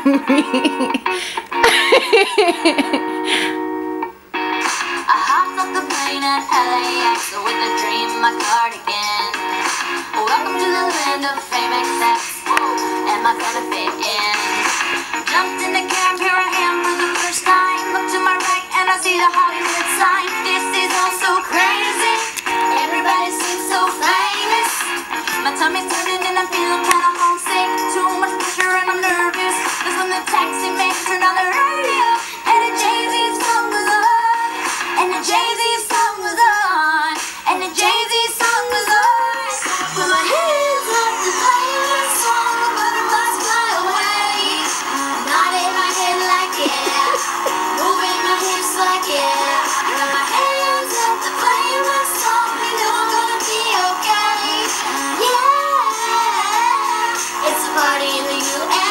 I hopped off the plane at LAX with a dream in my cardigan. Welcome to the land of fame, excess. Am I gonna fit in? Jumped in the cab, here I am for the first time. Look to my right and I see the Hollywood sign. This is all so crazy. Everybody seems so famous. My tummy's turning and I'm feeling kinda homesick. Too much pressure and I'm nervous. That's when the taxi man turned on the radio and a Jay-Z song was on. And the Jay-Z song was on. And the Jay-Z song was on. Put my hands up to play my song. Butterflies fly away. Nodding my head like yeah. Moving my hips like yeah. Got my hands up to play my song. You know I'm gonna be okay. Yeah. It's a party in the U.S.